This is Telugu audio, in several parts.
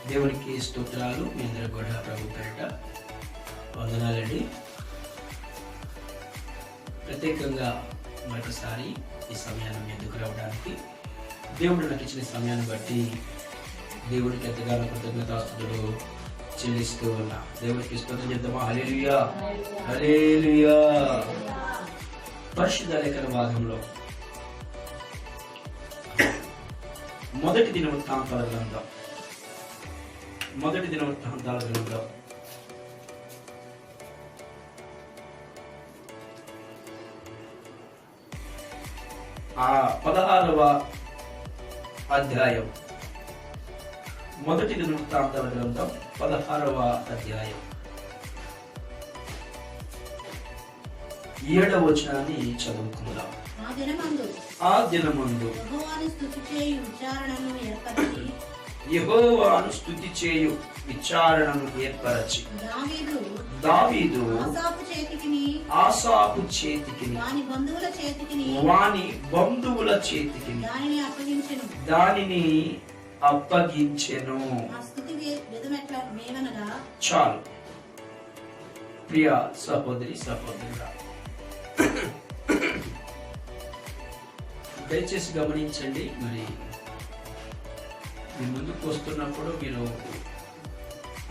దేవునికి స్తోత్రాలు. మీ అందరూ కూడా ప్రభు పేరిట వందనాలండి. ప్రత్యేకంగా మరొకసారి ఈ సమయాన్ని మీ ఎదుగు రావడానికి దేవుడు నాకు ఇచ్చిన సమయాన్ని బట్టి దేవుడికి ఎంతగానో కృతజ్ఞతాస్తుతులు చెల్లిస్తూ ఉన్నా. దేవుడికి స్తోత్రం చేద్దామా? హల్లెలూయా, హల్లెలూయా. పరిశుద్ధ లేఖన భాగంలో మొదటి దినవృత్తాంతాల గ్రంథం 16వ అధ్యాయం. మొదటి దినవృత్తాంతాల గ్రంథం 16వ అధ్యాయం 7వ వచనాన్ని చదువుకుందాం. ఆ దినమందు యెహోవాను స్తుతి చేయు విచారణను ఏర్పరచి దావీదు ఆసాపు చేతికి వాని బంధువుల చేతికి దానిని అప్పగించెను. చాలు ప్రియ సహోదరి సహోదరుడా, దయచేసి గమనించండి. మరి మీ ముందుకు వస్తున్నప్పుడు మీరు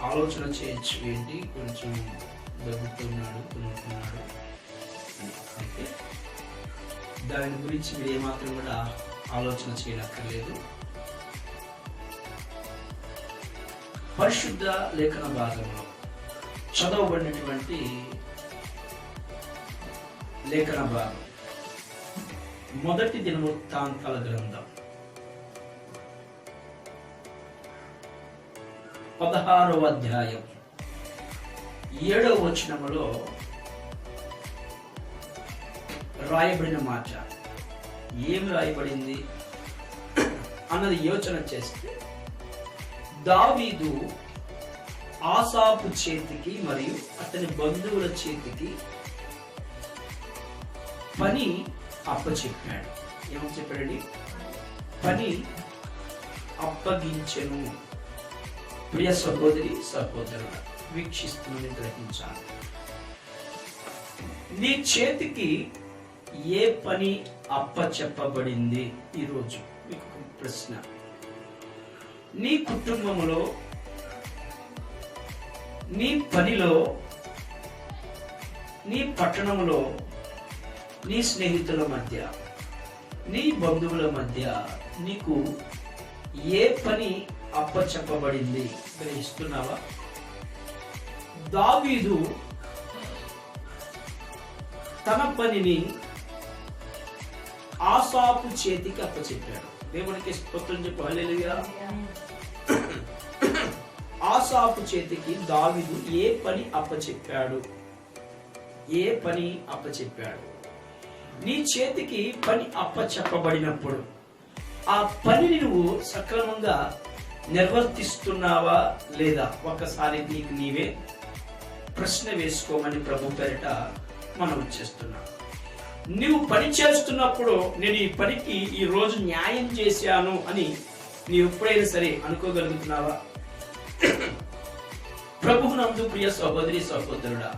ఆలోచన చేయొచ్చు, ఏంటి కొంచెం దగ్గుతున్నాడు కొనుక్కున్నాడు అంటే దాని గురించి మీరు ఏమాత్రం కూడా ఆలోచన చేయనక్కర్లేదు. పరిశుద్ధ లేఖన భాగంలో చదవబడినటువంటి లేఖన భాగం మొదటి దినవృత్తాంతాల గ్రంథం 16వ అధ్యాయం 7వ వచనములో రాయబడిన మాట ఏం రాయబడింది అన్నది యోచన చేస్తే, దావీదు ఆసాపు చేతికి మరియు అతని బంధువుల చేతికి పని అప్పచెప్పాడు. ఏమని చెప్పాడండి? పని అప్పగించెను. ప్రియ సహోదరి సహోదరుడు వీక్షిస్తున్నది గ్రహించాలి. నీ చేతికి ఏ పని అప్పచెప్పబడింది? ఈరోజు మీకు ఒక ప్రశ్న. నీ కుటుంబంలో, నీ పనిలో, నీ పట్టణంలో, నీ స్నేహితుల మధ్య, నీ బంధువుల మధ్య నీకు ఏ పని అప్పచెప్పబడింది గ్రహిస్తున్నావా? దావీదు తన పనిని ఆసాపు చేతికి అప్పచెప్పాడు. దేవునికి స్తోత్రం చెప్పు. హల్లెలూయా. ఆసాపు చేతికి దావీదు ఏ పని అప్పచెప్పాడు? ఏ పని అప్పచెప్పాడు? నీ చేతికి పని అప్పచెప్పబడినప్పుడు ఆ పనిని నువ్వు సక్రమంగా నిర్వర్తిస్తున్నావా లేదా? ఒకసారి నీకు నీవే ప్రశ్న వేసుకోమని ప్రభు పేరిట మనం చేస్తున్నాం. నువ్వు పని చేస్తున్నప్పుడు నేను ఈ పనికి ఈ రోజు న్యాయం చేశాను అని నీవు ఎప్పుడైనా సరే అనుకోగలుగుతున్నావా? ప్రభువునందు ప్రియ సహోదరి సహోదరుడా,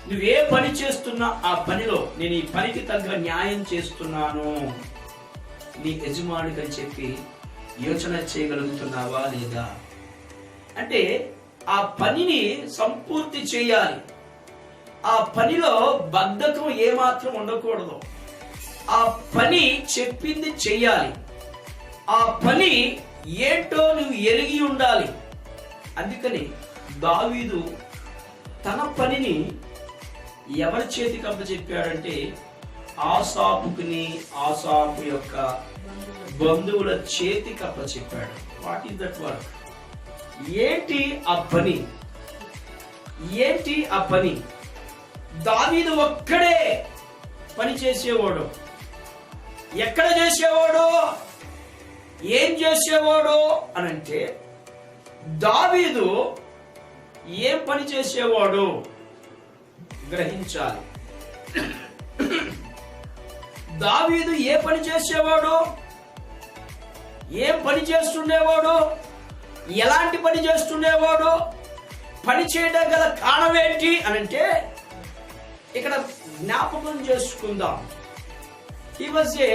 నువ్వే పని చేస్తున్నా ఆ పనిలో నేను ఈ పనికి తగ్గ న్యాయం చేస్తున్నాను నీ యజమానికి అని చెప్పి యోచన చేయగలుగుతున్నావా లేదా? అంటే ఆ పనిని సంపూర్తి చేయాలి. ఆ పనిలో బద్ధకం ఏమాత్రం ఉండకూడదు. ఆ పని చెప్పింది చెయ్యాలి. ఆ పని ఏంటో నువ్వు ఎరిగి ఉండాలి. అందుకని దావీదు తన పనిని ఎవరి చేతికి అప్పచెప్పాడంటే ఆసాపుకుని, ఆసాపు యొక్క బంధువుల చేతికి అప్పచెప్పాడు. What is that work? ఏంటి ఆ పని? ఏంటి ఆ పని? దావీదు ఒక్కడే పని చేసేవాడు. ఎక్కడ చేసేవాడు? ఏం చేసేవాడు అనంటే, దావీదు ఏం పని చేసేవాడు గ్రహించాలి. దావీదు ఏ పని చేసేవాడు? ఏం పని చేస్తుండేవాడు? ఎలాంటి పని చేస్తుండేవాడు? పని చేయడం గల కారణం ఏంటి అని అంటే ఇక్కడ జ్ఞాపకం చేసుకుందాం. He was a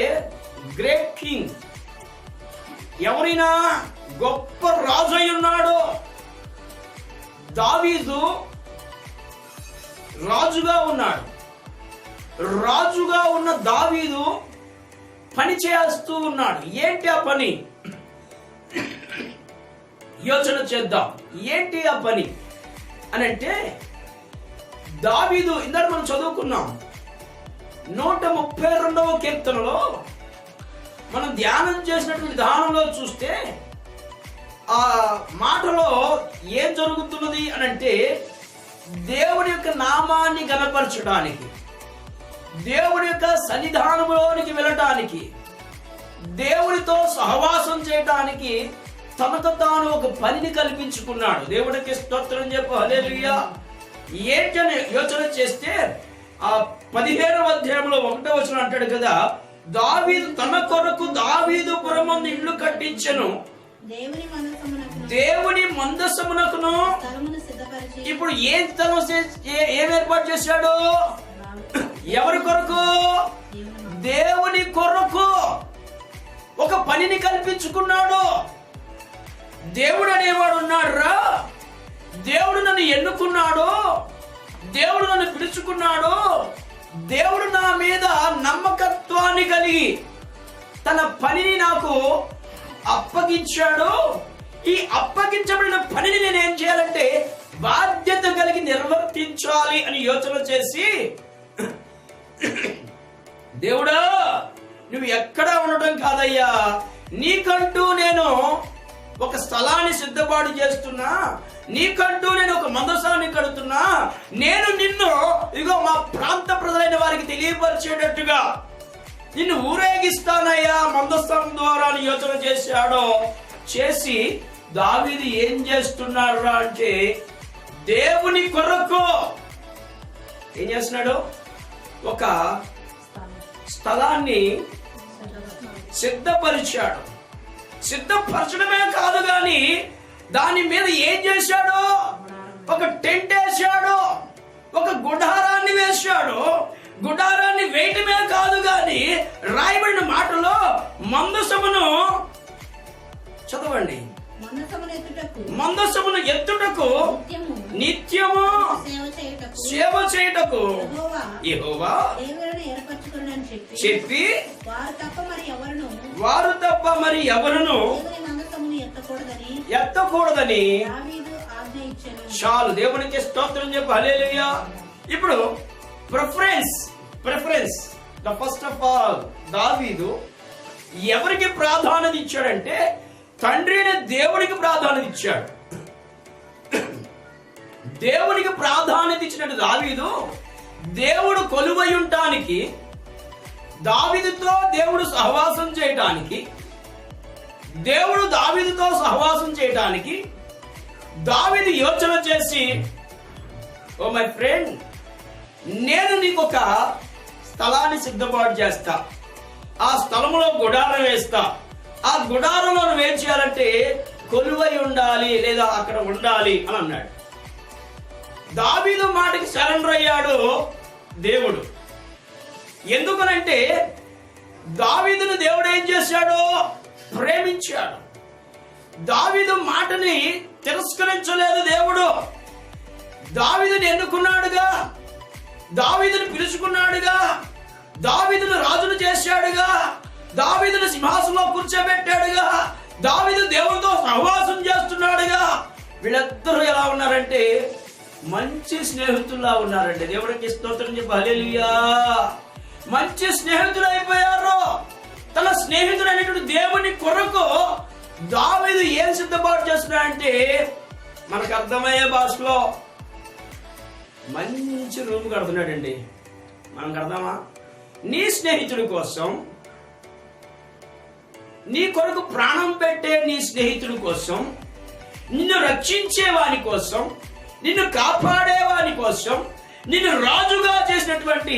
great king. ఎవరైనా గొప్ప రాజు అయి ఉన్నాడు. దావీదు రాజుగా ఉన్నాడు. రాజుగా ఉన్న దావీదు పని చేస్తూ ఉన్నాడు. ఏంటి ఆ పని? యోచన చేద్దాం. ఏంటి ఆ పని అని అంటే, దావీదు ఇందాక మనం చదువుకున్నాం 132వ కీర్తనలో మనం ధ్యానం చేసినటువంటి విధానంలో చూస్తే ఆ మాటలో ఏం జరుగుతున్నది అని అంటే, దేవుని యొక్క నామాన్ని గణపరచడానికి, దేవుని యొక్క సన్నిధానంలోనికి వెళ్ళటానికి, దేవునితో సహవాసం చేయటానికి తనకు తాను ఒక పనిని కల్పించుకున్నాడు. దేవుడికి స్తోత్రం చెప్పు, హల్లెలూయా. ఏంటని యోచన చేస్తే ఆ 17వ అధ్యాయంలో 1వ వచనం అంటాడు కదా, దావీదు తన కొరకు దావీదు పురమందు ఇల్లు కట్టించెను, దేవుని మందసమునకును. ఇప్పుడు ఏం ఏర్పాటు చేశాడు? ఎవరి కొరకు? దేవుని కొరకు ఒక పనిని కల్పించుకున్నాడు. దేవుడు అనేవాడు ఉన్నాడు రా. దేవుడు నన్ను ఎన్నుకున్నాడు, దేవుడు నన్ను పిలుచుకున్నాడు, దేవుడు నా మీద నమ్మకత్వాన్ని కలిగి తన పనిని నాకు అప్పగించాడు. ఈ అప్పగించబడిన పనిని నేను ఏం చేయాలంటే బాధ్యత కలిగి నిర్వర్తించాలి అని యోచన చేసి, దేవుడా నువ్వు ఎక్కడ ఉండటం కాదయ్యా, నీకంటూ నేను ఒక స్థలాన్ని సిద్ధపాటు చేస్తున్నా, నీకంటూ నేను ఒక మందసాన్ని కడుతున్నా, నేను నిన్ను ఇగో మా ప్రాంత ప్రజలైన వారికి తెలియపరిచేటట్టుగా నిన్ను ఊరేగిస్తానయ్యా మందస్థం ద్వారా యోచన చేశాడో. చేసి దావీదు ఏం చేస్తున్నాడు అంటే దేవుని కొరకు ఏం చేస్తున్నాడు? ఒక స్థలాన్ని సిద్ధపరిచాడు. సిద్ధపరచడమే కాదు గాని దాని మీద ఏం చేశాడు? ఒక టెంట్ వేశాడు, ఒక గుడారాన్ని వేశాడు. గుడారాన్ని వేయటమే కాదు గాని రాయబడిన మాటలో మందసమును చదవండి, మందసమును ఎత్తుటకు నిత్యము సేవ చేయుటకు యెహోవా చెప్పి వారు తప్ప మరి ఎవరును ఎత్తకూడదని చాలు. దేవునికి స్తోత్రం చెప్పు, హల్లెలూయా. ఇప్పుడు preference the first of all దావీదు ఎవరికి ప్రాధాన్యత ఇచ్చాడంటే తండ్రి అయిన దేవునికి ప్రాధాన్యత ఇచ్చాడు. దేవునికి ప్రాధాన్యత ఇచ్చినట్టు దావీదు దేవుడు కొలువై ఉండటానికి, దావీదుతో దేవుడు సహవాసం చేయటానికి, దేవుడు దావీదుతో సహవాసం చేయటానికి దావీదు యోచన చేసి, ఓ మై ఫ్రెండ్, నేను నీకు ఒక స్థలాన్ని సిద్ధపాటు చేస్తా, ఆ స్థలంలో గుడారం వేస్తా, ఆ గుడారంలో నువ్వు ఏం చేయాలంటే కొలువై ఉండాలి లేదా అక్కడ ఉండాలి అని అన్నాడు. దావీదు మాటకి సరెండర్ అయ్యాడు దేవుడు. ఎందుకనంటే దావీదును దేవుడు ఏం చేశాడు? ప్రేమించాడు. దావీదు మాటని తిరస్కరించలేదు దేవుడు. దావీదుని ఎన్నుకున్నాడుగా, దావీదుని పిలుచుకున్నాడుగా, దావీదును రాజును చేశాడుగా, దావీదును సింహాసనంలో కూర్చోబెట్టాడుగా, దావీదు దేవునితో సహవాసం చేస్తున్నాడుగా. వీళ్ళిద్దరూ ఎలా ఉన్నారంటే మంచి స్నేహితుల్లా ఉన్నారండి. దేవుడికి స్తోత్రం చెప్పి హల్లెలూయా. మంచి స్నేహితులు అయిపోయారు. తన స్నేహితుడు అనేటువంటి దేవుని కొరకు దావీదు ఏం సిద్ధపాటు చేస్తున్నాడంటే మనకు అర్థమయ్యే భాషలో మంచి రూమ్ కడుతున్నాడండి. మనకు అర్థమా? నీ స్నేహితుడి కోసం, నీ కొరకు ప్రాణం పెట్టే నీ స్నేహితుడి కోసం, నిన్ను రక్షించే వాని కోసం, నిన్ను కాపాడే వాని కోసం, నిన్ను రాజుగా చేసినటువంటి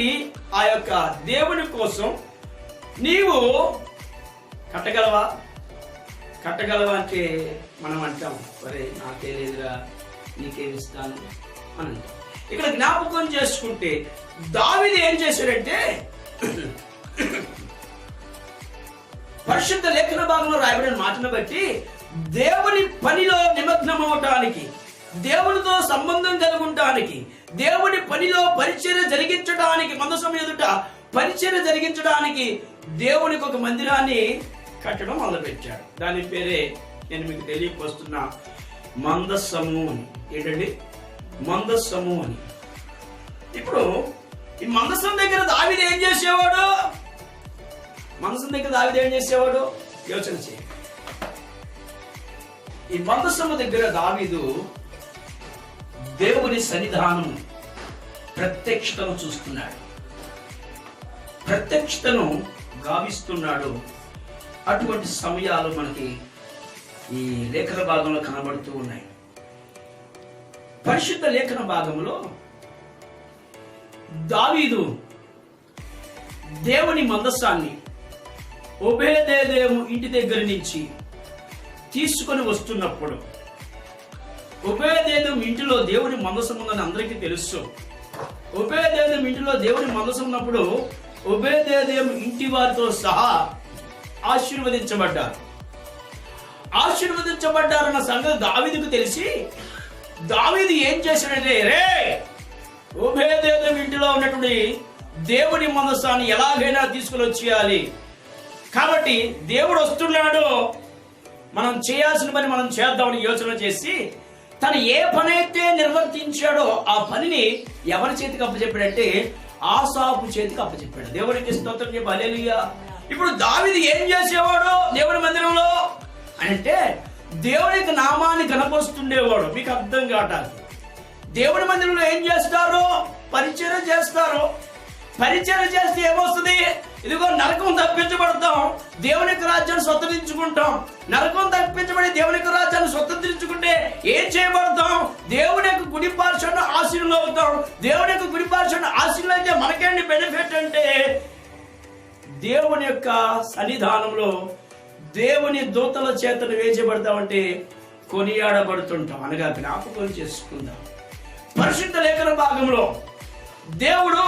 ఆ యొక్క దేవుని కోసం నీవు కట్టగలవా? కట్టగలవా అంటే మనం అంటాం, సరే నాకే లేదురా నీకేమిస్తాను అని అంటాం. ఇక్కడ జ్ఞాపకం చేసుకుంటే దావీదు ఏం చేశాడంటే, పరిశుద్ధ లేఖన భాగంలో రాయబడిన మాటను బట్టి దేవుని పనిలో నిమగ్నం అవటానికి, దేవునితో సంబంధం కలుగుంటానికి, దేవుని పనిలో పరిచర్య జరిగించడానికి, మందసం ఎదుట పరిచర్య జరిగించడానికి దేవునికి ఒక మందిరాన్ని కట్టడం మొదలుపెట్టాడు. దాని పేరే నేను మీకు తెలియపరుస్తున్నా మందసము అని. ఏంటండి మందసము అని. ఇప్పుడు ఈ మందసం దగ్గర దావీదు ఏం చేసేవాడు? మందసం దగ్గర దావీదు ఏం చేసేవాడు యోచన చేయండి. ఈ మందసము దగ్గర దావీదు దేవుని సన్నిధానం ప్రత్యక్షతను చూస్తున్నాడు, ప్రత్యక్షతను గావిస్తున్నాడు. అటువంటి సమయాలు మనకి ఈ లేఖన భాగంలో కనబడుతూ ఉన్నాయి. పరిశుద్ధ లేఖన భాగంలో దావీదు దేవుని మందసాన్ని ఓబేదేదోము ఇంటి దగ్గర నుంచి తీసుకొని వస్తున్నప్పుడు, ఓబేదేదోము ఇంటిలో దేవుని మందసం ఉందని అందరికీ తెలుసు. ఓబేదేదోము ఇంటిలో దేవుని మందసం ఉన్నప్పుడు ఓబేదేదోము ఇంటి వారితో సహా ఆశీర్వదించబడ్డారన్న సంగతి దావీదుకు తెలిసి దావీదు ఏం చేశాడంటే, రే ఓబేదేదోము ఇంటిలో ఉన్నటువంటి దేవుని మందసాన్ని ఎలాగైనా తీసుకుని వచ్చేయాలి, కాబట్టి దేవుడు వస్తున్నాడు, మనం చేయాల్సిన పని మనం చేద్దామని యోచన చేసి తను ఏ పని అయితే నిర్వర్తించాడో ఆ పనిని ఎవరి చేతికి అప్పచెప్పాడంటే ఆసాపు చేతికి అప్పచెప్పాడు. దేవునికి స్తోత్రం చెప్పి హల్లెలూయా. ఇప్పుడు దావీదు ఏం చేసేవాడు దేవుని మందిరంలో అంటే దేవునికి నామాన్ని కనపరుస్తుండేవాడు. మీకు అర్థం కావటానికి దేవుని మందిరంలో ఏం చేస్తారు? పరిచర్య చేస్తారు. పరిచర్య చేస్తే ఏమొస్తుంది? ఇదిగో నరకం తప్పించబడతాం, దేవుని యొక్క రాజ్యాన్ని స్వతంత్రించుకుంటాం. నరకం తప్పించబడి దేవుని యొక్క రాజ్యాన్ని స్వతంత్రించుకుంటే ఏం చేయబడతాం? దేవుని యొక్క గుడి పార్శ్వను ఆశీర్వాదం అవుతాం. దేవుని యొక్క గుడి పార్శ్వను ఆశీర్వాదం అయితే మనకేంటి బెనిఫిట్ అంటే దేవుని యొక్క సన్నిధానంలో దేవుని దూతల చేతను వేచబడతామంటే కొనియాడబడుతుంటాం అనగా జ్ఞాపకం చేసుకుందాం. పరిశుద్ధ లేఖన భాగంలో దేవుడు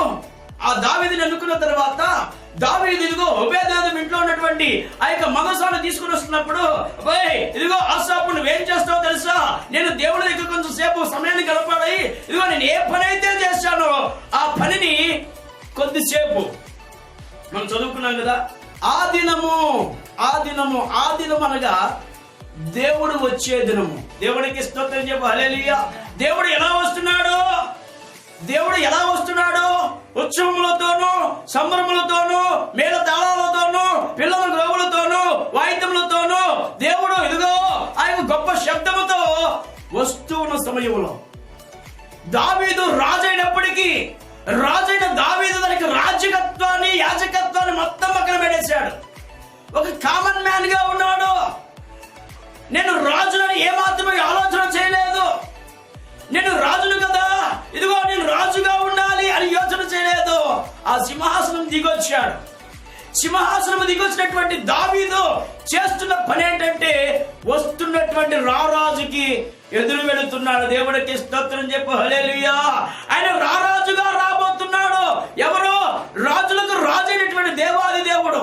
ఆ దావీదుని ఎన్నుకున్న తర్వాత దావీదు ఇదిగో ఓబేదేదోము ఇంట్లో ఉన్నటువంటి ఆ యొక్క మందసాన్ని తీసుకుని వస్తున్నప్పుడు, ఇదిగో ఆసాపు నువ్వేం చేస్తావో తెలుసా? నేను దేవుడి దగ్గర కొంచెం సేపు సమయాన్ని గడపాలి, ఇదిగో నేను ఏ పని అయితే చేశానో ఆ పనిని కొద్దిసేపు మనం చదువుకున్నాం కదా, ఆ దినము అనగా దేవుడు వచ్చే దినము. దేవుడికి స్తోత్రం చెప్పు హల్లెలూయా. దేవుడు ఎలా వస్తున్నాడు? ఉత్సవములతోనూ, సంబరములతోనూ, మేళ తాళాలతోనూ, పిల్లల గోవులతోనూ, వాయిద్యములతోనూ దేవుడు ఇదిగో ఆయన గొప్ప శబ్దముతో వస్తూ ఉన్న సమయంలో దావీదు రాజైనప్పటికీ రాజైన దావీదు తనకి రాజకత్వాన్ని, యాజకత్వాన్ని మొత్తం పక్కన పెట్టేశాడు. ఒక కామన్ మ్యాన్ గా ఉన్నాడు. నేను రాజులని ఏమాత్రమే ఆలోచన చేయలేదు. నేను రాజును కదా, ఇదిగో నేను రాజుగా ఉండాలి అని యోచన చేయలేదు. ఆ సింహాసనం దిగొచ్చాడు. సింహాసనం దిగొచ్చినటువంటి దావీదు చేస్తున్న పని ఏంటంటే వస్తున్నటువంటి రారాజుకి ఎదురు వెళుతున్నాడు. దేవుడికి స్తోత్రం చెప్పు హల్లెలూయా. ఆయన రారాజుగా రాబోతున్నాడు. ఎవరు? రాజులకు రాజు అయినటువంటి దేవాది దేవుడు,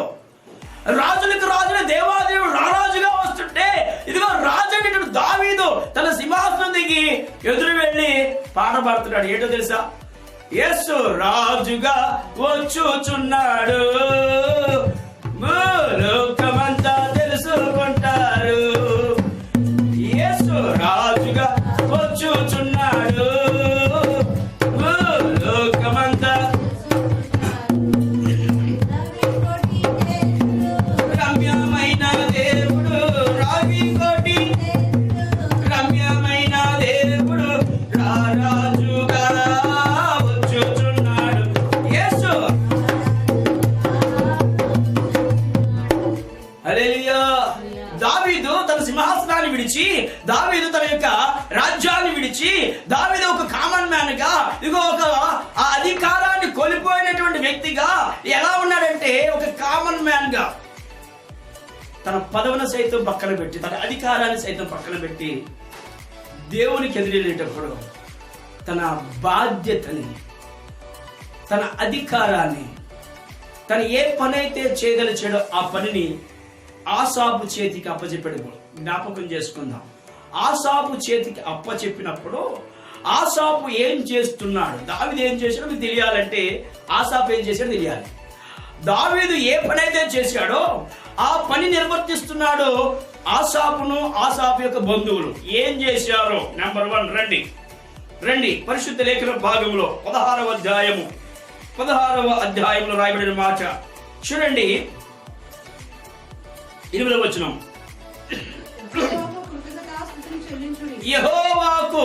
రాజులకు రాజున దేవాదేవుడు రారాజుగా వస్తుంటే ఇదిగో రాజు అయినటువంటి దావీదు తన సింహాసనం దిగి ఎదురు వెళ్ళి పాట పాడుతున్నాడు. ఏంటో తెలుసా? యేసు రాజుగా వచ్చుచున్నాడు, లోకమంతా తెలుసుకుంటారు. యేసు రాజుగా వచ్చుచున్నాడు, లోకమంతా రమ్యమైన దేవుడు, రావికోటి రమ్యమైన దేవుడు రారాజుగా వచ్చుచున్నాడు. యేసు హల్లెలూయా. దావీదు తన సింహాసనాన్ని విడిచి, దావీదు తన యొక్క రాజ్యాన్ని విడిచి, దావీదు ఒక కామన్ మ్యాన్ గా, ఇదిగో ఒక ఆ అధికారాన్ని కోల్పోయినటువంటి వ్యక్తిగా ఎలా ఉన్నాడంటే ఒక కామన్ మ్యాన్ గా తన పదవిని సైతం పక్కన పెట్టి, తన అధికారాన్ని సైతం పక్కన పెట్టి దేవునికి ఎదురెళ్ళేటప్పుడు తన బాధ్యతని, తన అధికారాన్ని, తను ఏ పని అయితే చేయగలిచాడో ఆ పనిని ఆసాపు చేతికి అప్పచెప్పాడు. జ్ఞాపకం చేసుకుందాం. ఆసాపు చేతికి అప్పచెప్పినప్పుడు ఆసాపు ఏం చేస్తున్నాడు, దావీదు ఏం చేశాడో మీకు తెలియాలంటే ఆసాపు ఏం చేశాడో తెలియాలి. దావీదు ఏ పని అయితే చేశాడో ఆ పని నిర్వర్తిస్తున్నాడు. ఆసాపును, ఆసాపు యొక్క బంధువులు ఏం చేశారో నెంబర్ 1 రండి పరిశుద్ధ లేఖన భాగంలో 16వ అధ్యాయంలో రాయబడిన మాట చూడండి. 8వ వచనం. యెహోవాకు,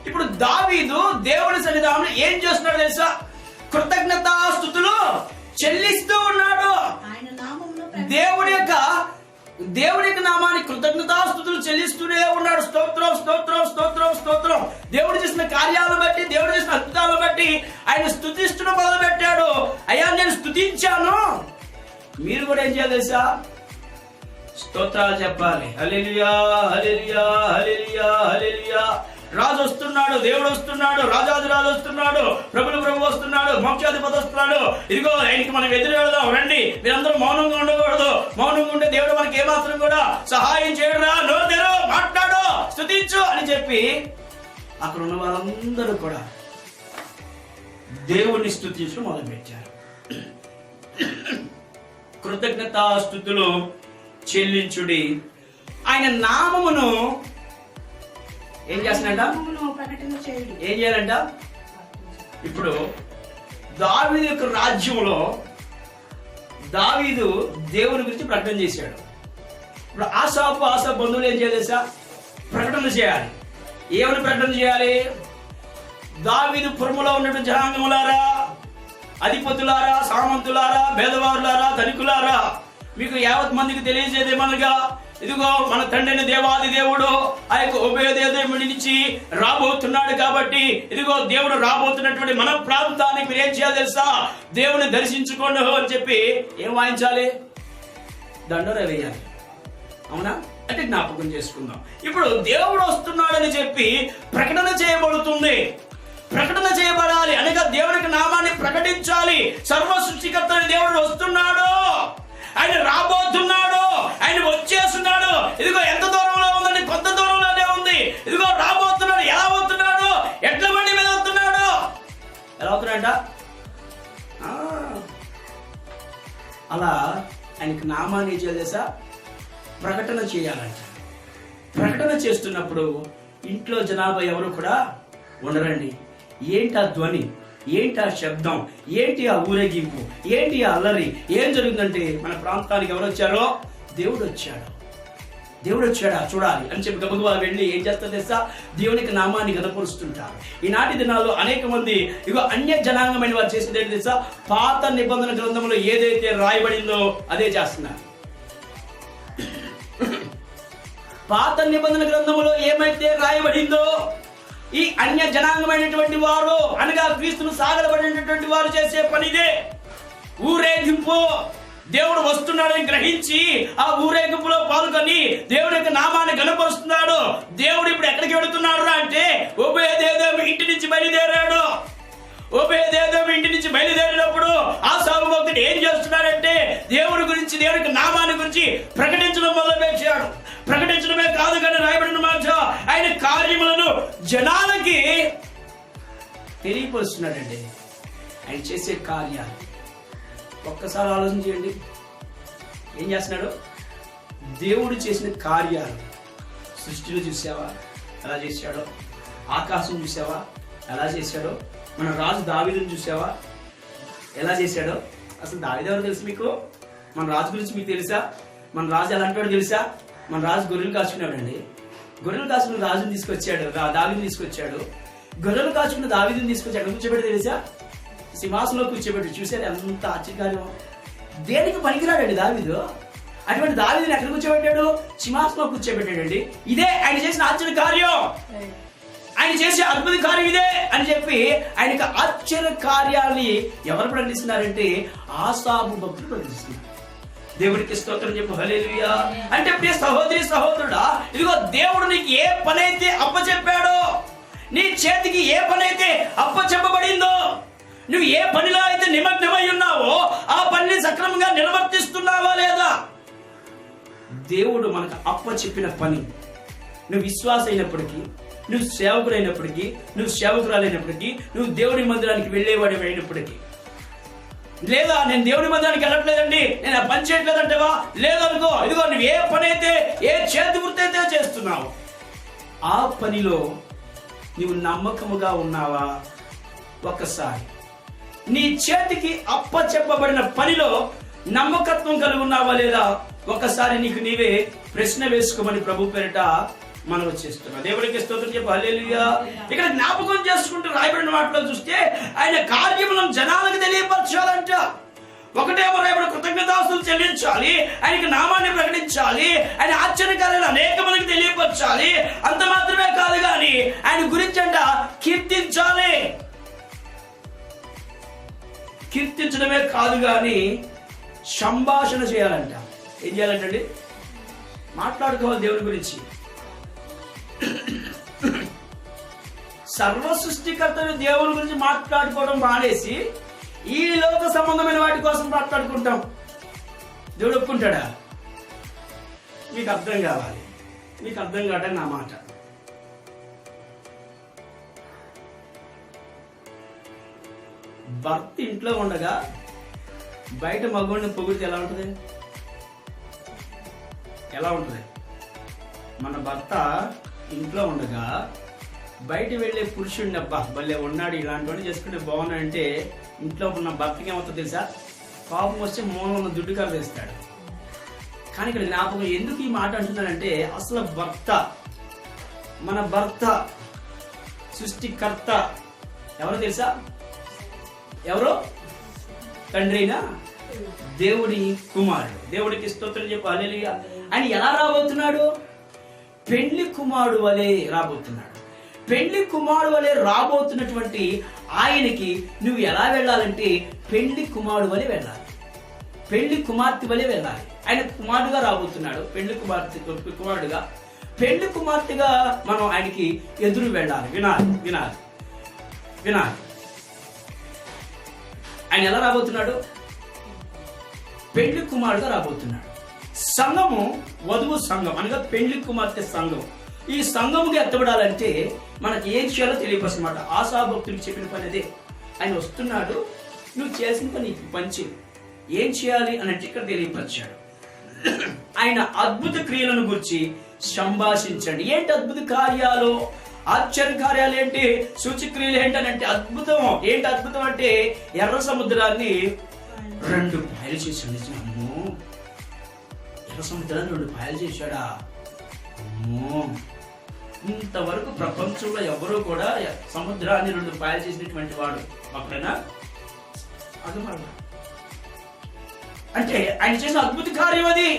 ఇప్పుడు దావీదు దేవుని సన్నిధానంలో ఏం చేస్తున్నాడు తెలుసా? కృతజ్ఞతాస్తుతులు చెల్లిస్తూ ఉన్నాడు. దేవుని యొక్క నామాన్ని కృతజ్ఞతాస్తుతులు చెల్లిస్తూనే ఉన్నాడు. స్తోత్రం స్తోత్రం స్తోత్రం స్తోత్రం. దేవుడు చేసిన కార్యాలను బట్టి, దేవుడు చేసిన అద్భుతాలను బట్టి ఆయన స్తుతిస్తూ మొదలు పెట్టాడు. అయ్యా నేను స్తుతించాను, మీరు కూడా ఏం చేయాలి తెలుసా? స్తోత్రాలు చెప్పాలి. హల్లెలూయా హల్లెలూయా హల్లెలూయా హల్లెలూయా. రాజు వస్తున్నాడు, దేవుడు వస్తున్నాడు, రాజాదిరాజు వస్తున్నాడు, ప్రభు వస్తున్నాడు, మోక్షాధిపతి వస్తున్నాడు. ఇదిగో ఆయనకి మనం ఎదురు వెళదాం రండి. మీరందరూ మౌనంగా ఉండకూడదు. మౌనంగా ఉంటే దేవుడు మనకి ఏమాత్రం కూడా సహాయం చేయడురా. నోరు తెరు, మాట్లాడు, స్తుతించు అని చెప్పి అక్కడ ఉన్న వాళ్ళందరూ కూడా దేవుణ్ణి స్తుతించడం మొదలుపెట్టారు. కృతజ్ఞతాస్తుతులు చెల్లించుడి, ఆయన నామమును ఏం చేస్తున్నాడంట? ఏం చేయాలంట? ఇప్పుడు దావీదు యొక్క రాజ్యంలో దావీదు దేవుని గురించి ప్రకటన చేశాడు. ఇప్పుడు ఆసాపు బంధువులు ఏం చేయాలి? ప్రకటన చేయాలి. ఏమని ప్రకటన చేయాలి? దావీదు పురములో ఉన్నటువంటి జనాంగములారా, అధిపతులారా, సామంతులారా, భేదవారులారా, ధనికులారా, మీకు యావత్ మందికి తెలియజేదేమనగా, ఇదిగో మన తండ్రిని దేవాది దేవుడు ఆ యొక్క ఉభయదేవుడి నుంచి రాబోతున్నాడు. కాబట్టి ఇదిగో దేవుడు రాబోతున్నటువంటి మన ప్రాంతానికి మీరు ఏం చేయాలి తెలుసా? దేవుని దర్శించుకోండి అని చెప్పి ఏం వాయించాలి? దండోర వేయాలి. అవునా? అంటే జ్ఞాపకం చేసుకుందాం. ఇప్పుడు దేవుడు వస్తున్నాడని చెప్పి ప్రకటన చేయబడుతుంది. ప్రకటన చేయబడాలి అనగా దేవునికి నామాన్ని ప్రకటించాలి. సర్వ సృష్టికర్త దేవుడు వస్తున్నాడు, ఆయన రాబోతున్నాడు, ఆయన వచ్చేస్తున్నాడు. ఇదిగో ఎంత దూరంలో ఉందండి? కొంత దూరంలోనే ఉంది. ఇదిగో రాబోతున్నాడు. ఎలా అవుతున్నాడు? ఎట్ల బండి మీద వస్తున్నాడు. ఎలా అవుతున్నాడంట? అలా ఆయనకి నామాన్ని చేసా ప్రకటన చేయాలంట. ప్రకటన చేస్తున్నప్పుడు ఇంట్లో జనాభా ఎవరు కూడా ఉండరండి. ఏంటి ఆ ధ్వని, ఏంటి ఆ శబ్దం, ఏంటి ఆ ఊరేగింపు, ఏంటి ఆ అల్లరి, ఏం జరుగుతుందంటే మన ప్రాంతానికి ఎవరు వచ్చారో? దేవుడు వచ్చాడు. దేవుడు వచ్చాడా చూడాలి అని చెప్పి గబగబా వెళ్ళి ఏం చేస్తారు తెలుసా? దేవునికి నామాన్ని గణపరుస్తుంటారు. ఈనాటి దినాల్లో అనేక మంది ఇగో అన్య జనాంగమైన వారు చేసేది ఏంటి తెలుసా? పాత నిబంధన గ్రంథంలో ఏదైతే రాయబడిందో అదే చేస్తున్నారు. పాత నిబంధన గ్రంథంలో ఏమైతే రాయబడిందో ఈ అన్య జనాంగమైనటువంటి వారు అనగా క్రీస్తును సాగలబడినటువంటి వారు చేసే పనిదే. ఊరేగింపు. దేవుడు వస్తున్నాడని గ్రహించి ఆ ఊరేగింపులో పాల్గొని దేవుడి యొక్క నామాన్ని గణపరుస్తున్నాడు. దేవుడు ఇప్పుడు ఎక్కడికి వెళుతున్నాడు అంటే ఓబేదేదోము ఇంటి నుంచి బయలుదేరాడు. ఓబేదేదోము ఇంటి నుంచి బయలుదేరినప్పుడు ఆ సాగు భక్తుడు ఏం చేస్తున్నాడంటే దేవుడి గురించి, దేవుడికి నామాన్ని గురించి ప్రకటించడం మొదలుపెట్టాడు. ప్రకటించడమే కాదు కానీ రాయబడిన మాట ఆయన కార్యములను జనాలకి తెలియపరుస్తున్నాడండి. ఆయన చేసే కార్యాలు ఒక్కసారి ఆలోచన చేయండి. ఏం చేస్తున్నాడు? దేవుడు చేసిన కార్యాలు సృష్టిలో చూసావా ఎలా చేశాడో? ఆకాశం చూసావా ఎలా చేశాడో? మన రాజు దావీదుని చూసావా ఎలా చేశాడో? అసలు దావీదు ఎవరు తెలుసు మీకు? మన రాజు గురించి మీకు తెలుసా? మన రాజు ఎలాంటి వాడు తెలుసా? మన రాజు గొర్రెలు కాచుకున్నాడండి. గొర్రెలు కాచుకున్న రాజుని తీసుకొచ్చాడు, దావీదుని తీసుకొచ్చాడు. గొర్రెలు కాచుకున్న దావీదుని తీసుకొచ్చాడు. కూర్చోబెట్టి తెలుసా? సింహాసనంలో కూర్చోబెట్టి. చూశారు ఎంత ఆశ్చర్యకార్యం. దేనికి పనికిరాడండి దావీదు. అటువంటి దావీదుని ఎక్కడ కూర్చోబెట్టాడు? సింహాసనంలో కూర్చోబెట్టాడండి. ఇదే ఆయన చేసిన ఆశ్చర్య కార్యం, ఆయన చేసే అద్భుత కార్యం ఇదే అని చెప్పి ఆయనకు ఆశ్చర్య కార్యాన్ని ఎవరు ప్రకటిస్తున్నారంటే ఆసాబు భక్తులు ప్రకటిస్తున్నారు. దేవుడికి స్తోత్రం చెప్పు. హల్లెలూయా. అంటే ప్రియ సహోదరి సహోదరుడా, ఇదిగో దేవుడు నీకు ఏ పని అయితే అప్పచెప్పాడో, నీ చేతికి ఏ పని అయితే అప్పచెప్పబడిందో, నువ్వు ఏ పనిలో అయితే నిమగ్నమై ఉన్నావో ఆ పనిని సక్రమంగా నిర్వర్తిస్తున్నావా లేదా? దేవుడు మనకు అప్పచెప్పిన పని, నువ్వు విశ్వాస అయినప్పటికీ, నువ్వు సేవకుడైనప్పటికీ, నువ్వు సేవకురాలైనప్పటికీ, నువ్వు దేవుని మందిరానికి వెళ్ళేవాడి అయినప్పటికీ, లేదా నేను దేవుని మందిరానికి వెళ్ళట్లేదండి, నేను ఆ పని చేయట్లేదంటేవా, లేదనుకో, ఇదిగో నువ్వు ఏ పని అయితే, ఏ చేతి వృత్తి అయితే చేస్తున్నావు ఆ పనిలో నువ్వు నమ్మకముగా ఉన్నావా? ఒక్కసారి నీ చేతికి అప్పచెప్పబడిన పనిలో నమ్మకత్వం కలిగి ఉన్నావా లేదా? ఒకసారి నీకు నీవే ప్రశ్న వేసుకోమని ప్రభు పేరిట మనం చేస్తున్నాం. దేవుడికి స్తోత్రం చెప్పు. హల్లెలూయా. ఇక్కడ జ్ఞాపకం చేసుకుంటూ రాయబడిన వాటిలో చూస్తే ఆయన కార్యములను జనాలకు తెలియపరచాలంట. ఒకటేమో రాయబడి కృతజ్ఞతాస్తులు చెల్లించాలి, ఆయనకి నామాన్ని ప్రకటించాలి, ఆయన ఆశ్చర్యకార్యాలు అనేక మందికి తెలియపరచాలి. అంత మాత్రమే కాదు కానీ ఆయన గురించి అంట కీర్తించాలి. కీర్తించడమే కాదు కానీ సంభాషణ చేయాలంట. ఏం చేయాలంటండి? మాట్లాడుకోవాలి దేవుని గురించి. సర్వ సృష్టికర్తలు దేవుని గురించి మాట్లాడుకోవడం మానేసి ఈ లోక సంబంధమైన వాటి కోసం మాట్లాడుకుంటాం. దేవుడు ఒప్పుకుంటాడా? మీకు అర్థం కావాలి. మీకు అర్థం కావటం నా మాట. భర్త ఇంట్లో ఉండగా బయట మగవాడిని పొగిడితే ఎలా ఉంటుంది? ఎలా ఉంటుంది? మన భర్త ఇంట్లో ఉండగా బయట వెళ్ళే పురుషుడిని అబ్బా భలే ఉన్నాడు, ఇలాంటి వాడిని చేసుకుంటే బాగున్నాడంటే ఇంట్లో ఉన్న భర్తకి ఏమవుతుందో తెలుసా? కోపం వస్తే మూలం ఉన్న దుడ్డు కర తెస్తాడు. కానీ ఇక్కడ జ్ఞాపకం ఎందుకు ఈ మాట అంటున్నానంటే, అసలు భర్త, మన భర్త సృష్టికర్త ఎవరో తెలుసా? ఎవరో? తండ్రి అయినా దేవుడి కుమారుడు. దేవుడికి స్తోత్రం చెప్పు. హల్లెలూయా. ఆయన ఎలా రాబోతున్నాడు? పెళ్లి కుమారుడు వలె రాబోతున్నాడు. పెళ్లి కుమారుడు వలె రాబోతున్నటువంటి ఆయనకి నువ్వు ఎలా వెళ్ళాలంటే పెళ్లి కుమారుడు వలె వెళ్ళాలి, పెళ్లి కుమార్తె వలె వెళ్ళాలి. ఆయన కుమారుడుగా రాబోతున్నాడు, పెళ్లి కుమారుడుగా, పెళ్లి కుమార్తెగా మనం ఆయనకి ఎదురు వెళ్ళాలి. వినాలి వినాలి వినాలి. ఆయన ఎలా రాబోతున్నాడు? పెళ్లి కుమారుడుగా రాబోతున్నాడు. సంఘము వధువు సంఘం అనగా పెళ్లి కుమార్తె సంఘం. ఈ సంఘముగా ఎత్తబడాలంటే మనకి ఏం చేయాలో తెలియపరచమాట. ఆశాభక్తుడికి చెప్పిన పని అదే. ఆయన వస్తున్నాడు, నువ్వు చేసిన పని పంచి ఏం చేయాలి అని అంటే ఇక్కడ తెలియపరిచాడు. ఆయన అద్భుత క్రియలను గురించి సంభాషించండి. ఏంటి అద్భుత కార్యాలు? ఆశ్చర్య కార్యాలు ఏంటి? సూచక్రియలు ఏంటి అని అంటే అద్భుతం ఏంటి? అద్భుతం అంటే ఎర్ర సముద్రాన్ని 2 పాయలు చేశాడు. అమ్మో, ఎర్ర సముద్రాన్ని 2 పాయలు చేశాడా? అమ్మో, ఇంతవరకు ప్రపంచంలో ఎవరూ కూడా సముద్రాన్ని 2 పాయలు చేసినటువంటి వాడు అప్పుడైనా అర్థమన్నా? అంటే ఆయన చేసిన అద్భుత కార్యం అది.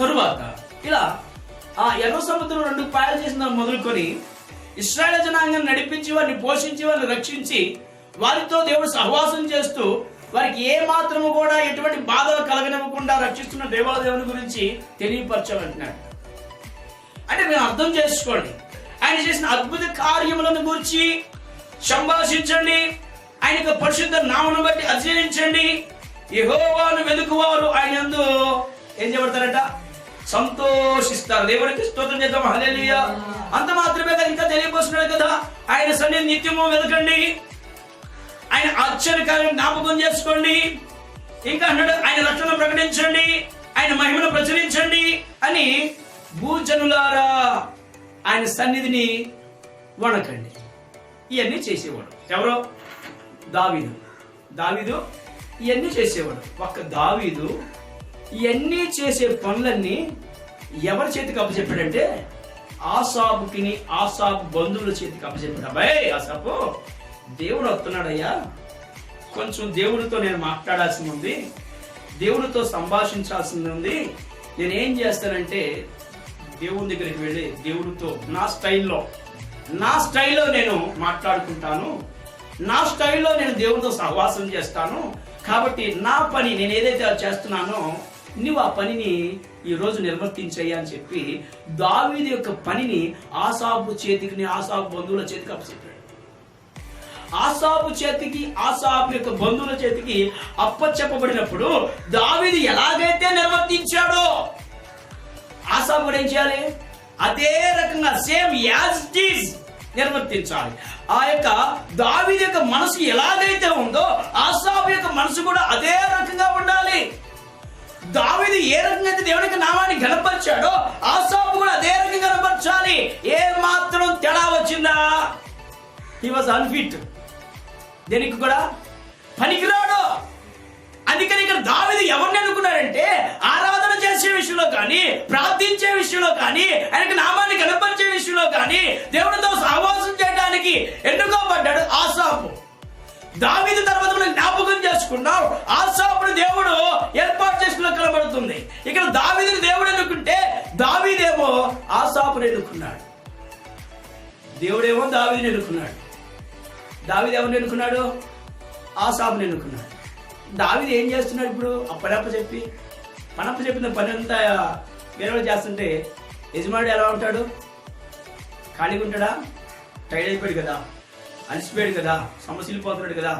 తరువాత ఇలా ఆ ఎర్ర సముద్రం 2 పాయలు చేసిన మొదలుకొని ఇశ్రాయేలు జనాంగాన్ని నడిపించి, వారిని పోషించి, వారిని రక్షించి, వారితో దేవుడు సహవాసం చేస్తూ వారికి ఏ మాత్రము కూడా ఎటువంటి బాధలు కలగనివ్వకుండా రక్షిస్తున్న దేవాదేవుని గురించి తెలియపరచాలంటున్నాడు. అంటే మీరు అర్థం చేసుకోండి, ఆయన చేసిన అద్భుత కార్యములను గురించి సంభాషించండి. ఆయనకు పరిశుద్ధ నామమును బట్టి అధ్యయనించండి. యెహోవాను వెదుకువారు ఆయన యందు ఏం చేయబడతారట? సంతోషిస్తారు. దేవుడికి స్తోత్రం చేద్దాం. హల్లెలూయా. అంత మాత్రమే కదా, ఇంకా తెలియపోతున్నాడు కదా, ఆయన సన్నిధిని నిత్యము వెతకండి, ఆయన ఆశ్చర్యకార్యం జ్ఞాపకం చేసుకోండి, ఇంకా అన్నాడు ఆయన రక్షణ ప్రకటించండి, ఆయన మహిమను ప్రచురించండి అని భూజనులారా ఆయన సన్నిధిని వణకండి. ఇవన్నీ చేసేవాడు ఎవరో? దావీదు. దావీదు ఇవన్నీ చేసేవాడు. ఒక్క దావీదు ఇవన్నీ చేసే పనులన్నీ ఎవరి చేతికి అప్పచెప్పాడంటే ఆసాపుకిని, ఆసాపు బంధువుల చేతికి అప్పచెప్పాడు. అబ్బాయి ఆసాపు, దేవుడు వస్తున్నాడయ్యా, కొంచెం దేవుడితో నేను మాట్లాడాల్సి ఉంది, దేవుడితో సంభాషించాల్సింది ఉంది. నేనేం చేస్తానంటే దేవుని దగ్గరికి వెళ్ళి దేవుడితో నా స్టైల్లో నేను మాట్లాడుకుంటాను, నా స్టైల్లో నేను దేవుడితో సహవాసం చేస్తాను, కాబట్టి నా పని నేను ఏదైతే చేస్తున్నానో నువ్వు ఆ పనిని ఈ రోజు నిర్వర్తించయ్యా అని చెప్పి దావీదు యొక్క పనిని ఆసాపు చేతికి, ఆసాపు బంధువుల చేతికి అప్పచెప్పాడు. ఆసాపు యొక్క బంధువుల చేతికి అప్పచెప్పబడినప్పుడు దావీదు ఎలాగైతే నిర్వర్తించాడో ఆసాపు కూడా ఏం చేయాలి? అదే రకంగా సేమ్ యాజ్ ఇట్ ఈజ్ నిర్వర్తించాలి. ఆ యొక్క దావీదు యొక్క మనసు ఎలాగైతే ఉందో ఆసాపు యొక్క మనసు కూడా అదే రకంగా ఉండాలి. దావీదు ఏ రకంగా అయితే దేవునికి నామాన్ని గణపరిచాడో ఆసాపు కూడా అదే రకంగా గణపరచాలి. ఏ మాత్రం తేడా వచ్చిందా? హీ వాజ్ అన్ఫిట్, దేనికి కూడా పనికిరాడు. అందుకని ఇక్కడ దావీదు ఎవరిని అనుకున్నాడంటే ఆరాధన చేసే విషయంలో కానీ, ప్రార్థించే విషయంలో కానీ, ఆయనకు నామాన్ని గణపరిచే విషయంలో కానీ, దేవుడితో సహవాసం చేయడానికి ఎన్నుకోబడ్డాడు ఆసాపు. దావీదు తర్వాత మనం జ్ఞాపకం చేసుకున్నాం, ఆసాపును దేవుడు ఏర్పాటు చేసుకున్న కనబడుతుంది. ఇక్కడ దావీదుని దేవుడు ఎన్నుకుంటే దావీదేమో ఆసాపును ఎన్నుకున్నాడు. దేవుడేమో దావీదుని ఎన్నుకున్నాడు. దావీదు ఎవరిని ఎన్నుకున్నాడు? ఆసాపుని ఎన్నుకున్నాడు. దావీదు ఏం చేస్తున్నాడు ఇప్పుడు? పనప్ప చెప్పిన పని అంతా వేరే చేస్తుంటే యజమానుడు ఎలా ఉంటాడు? ఖాళీగా ఉంటాడా? టైడ్ అయిపోయాడు కదా, అలసిపోయాడు కదా, సమస్యలిపోతున్నాడు కదా.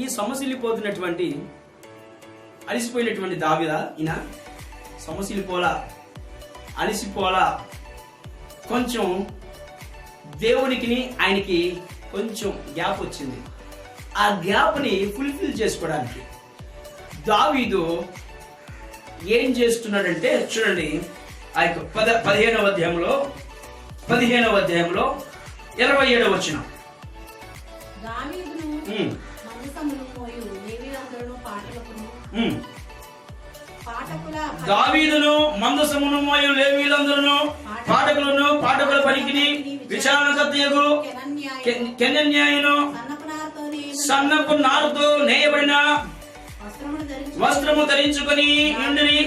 ఈ సమస్యలిపోతున్నటువంటి అలసిపోయినటువంటి దావీదా ఈయన సమస్యలిపోలా, అలసిపోలా. కొంచెం దేవునికి ఆయనకి కొంచెం గ్యాప్ వచ్చింది. ఆ గ్యాప్ని ఫుల్ఫిల్ చేసుకోవడానికి దావీదు ఏం చేస్తున్నాడంటే చూడండి, ఆ యొక్క 15వ అధ్యాయంలో 27వ వచనం. దావీదును మందసమును మోయు లేవీయులందరూ పాటకులను పాటకుల పనికిని విచారణకర్తయగు కెనన్యాయును సన్నపు నారుతో నేయబడిన వస్త్రము ధరించుకొని ఉండిని.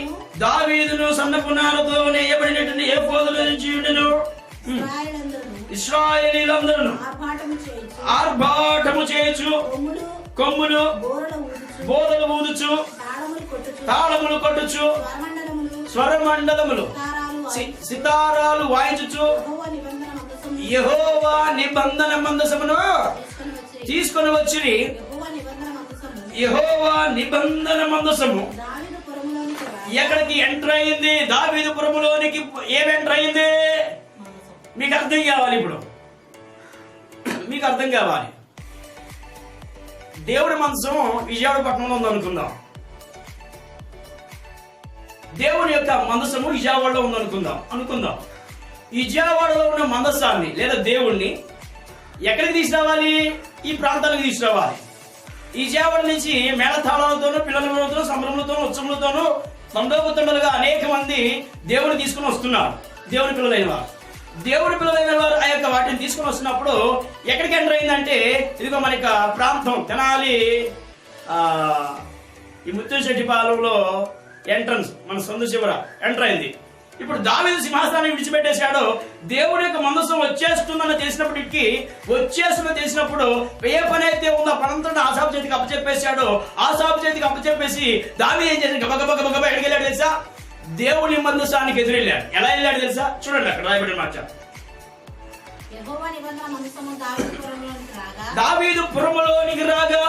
దావీదును సన్నపు నారుతో నేయబడినటువంటి ఏఫోదులు ధరించి ఉండెను. ఇశ్రాయేలీయులందరూ ఆర్భాటము చేయొచ్చు, కొమ్ములు బోధలు ఊదుచు, తాళములు కొట్టుచు, స్వరమండలములు సితారాలు వాయించుచు యెహోవా నిబంధన మందసమును తీసుకొని వచ్చి, యెహోవా నిబంధన మందసము ఎక్కడికి ఎంటర్ అయింది? దావీదు పురములోనికి ఏమి ఎంటర్ అయింది? మీకు అర్థం కావాలి. ఇప్పుడు మీకు అర్థం కావాలి. దేవుడి మందసం విజయవాడ పట్టణంలో ఉంది అనుకుందాం. దేవుని యొక్క మందసము విజయవాడలో ఉంది అనుకుందాం. విజయవాడలో ఉన్న మందసాన్ని లేదా దేవుణ్ణి ఎక్కడికి తీసుకురావాలి? ఈ ప్రాంతాలకు తీసుకురావాలి. విజయవాడ నుంచి మేళతాళాలతోనూ, పిల్లలతోనూ, సంబరములతోనూ, ఉత్సవములతోనూ తండోపతండలుగా అనేక మంది దేవుని తీసుకుని వస్తున్నారు. దేవుని పిల్లలైన వారు ఆ యొక్క వాటిని తీసుకుని వస్తున్నప్పుడు ఎక్కడికి ఎంటర్ అయిందంటే ఇదిగో మన యొక్క ప్రాంతం తెనాలి, ఈ ముత్తుశెట్టిపాలెంలో ఎంట్రన్స్ మన సందు చివర ఎంటర్ అయింది. ఇప్పుడు దావీదు సింహాసనాన్ని విడిచిపెట్టేశాడు. దేవుడి యొక్క మందసం వచ్చేస్తుందని తెలిసినప్పుడు ఏ పని అయితే ఉందో ఆ పనంతా ఆసాపు చేతికి అప్పచెప్పేశాడు. ఆసాపు చేతికి అప్పచెప్పేసి దావీదు ఏం చేసి గబగబ ఎక్కడికి వెళ్ళాడు తెలుసా? దేవుని మందసానికి ఎదురెళ్ళాడు. ఎలా వెళ్ళాడు తెలుసా? చూడండి, అక్కడ రాయబడిన మాట. దావీదు పురములోనికి రాగా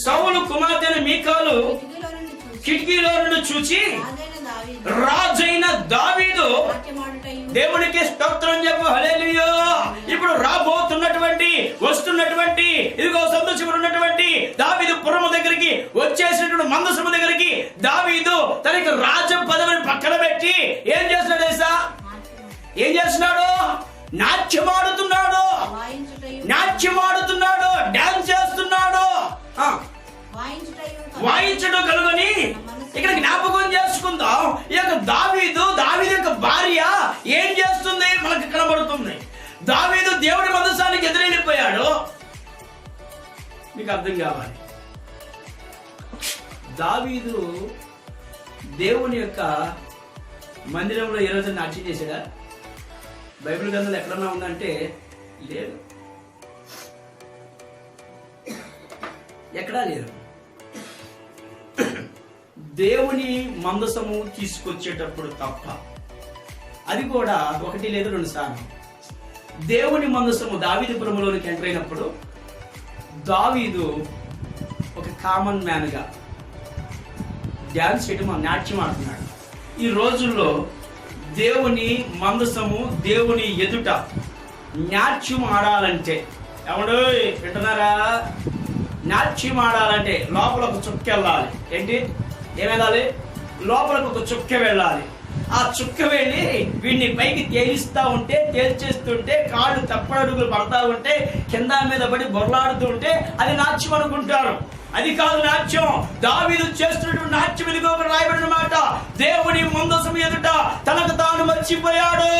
సౌలు కుమార్తె అయిన మీకాలు కిటికీలో నుండి చూచి, రాజైన దావీదు దేవునికి స్తోత్రం చెప్పు, హల్లెలూయా. ఇప్పుడు వస్తున్నటువంటి ఇదిగో సంతోషంగా ఉన్నటువంటి దావీదు పురము దగ్గరికి వచ్చేసినటువంటి మందసము దగ్గరికి దావీదు తనకి రాజ పదవిని పక్కన పెట్టి ఏం చేస్తున్నాడు తెలుసా? ఏం చేస్తున్నాడు? నాట్యమాడుతున్నాడు, డాన్స్ చేస్తున్నాడు. వాయించడం కలుగని ఇక్కడ జ్ఞాపకం చేసుకుందాం. ఈ యొక్క దావీదు యొక్క భార్య ఏం చేస్తుంది మనకు కనబడుతుంది. దావీదు దేవుడి మందసానికి ఎదురెళ్ళిపోయాడు. మీకు అర్థం కావాలి. దావీదు దేవుని యొక్క మందిరంలో ఏ రోజు నాట్యం చేశాడా? బైబిల్ గ్రంథంలో ఎక్కడన్నా ఉందంటే లేదు. ఎక్కడా లేదు. దేవుని మందసము తీసుకొచ్చేటప్పుడు తప్ప, అది కూడా 1 లేదా 2 సార్లు. దేవుని మందసము దావీదుపురంలోనికి ఎంటర్ అయినప్పుడు దావీదు ఒక కామన్ మ్యాన్ గా డ్యాన్స్ చేయడం, నాట్యం ఆడుతున్నాడు. ఈ రోజుల్లో దేవుని మందసము దేవుని ఎదుట నాట్యం ఆడాలంటే, ఎవడు వింటున్నారా? నాట్యం ఆడాలంటే లోపల ఒక చుక్క వెళ్ళాలి. ఏంటి? ఏమెళ్ళాలి? లోపలకు ఒక చుక్క వెళ్ళాలి. ఆ చుక్క వెళ్ళి వీడిని పైకి తేలిస్తా ఉంటే, తేల్చేస్తుంటే, కాళ్ళు తప్పడుగులు పడతా ఉంటే, కింద మీద పడి బొర్లాడుతూ ఉంటే అది నాట్యం అనుకుంటారు. అది కాదు నాట్యం. దావీదు చేస్తున్నటువంటి నాట్యం ఇదిగో రాయబడిన మాట. దేవుని మందసం ఎదుట తనకు తాను మర్చిపోయాడు,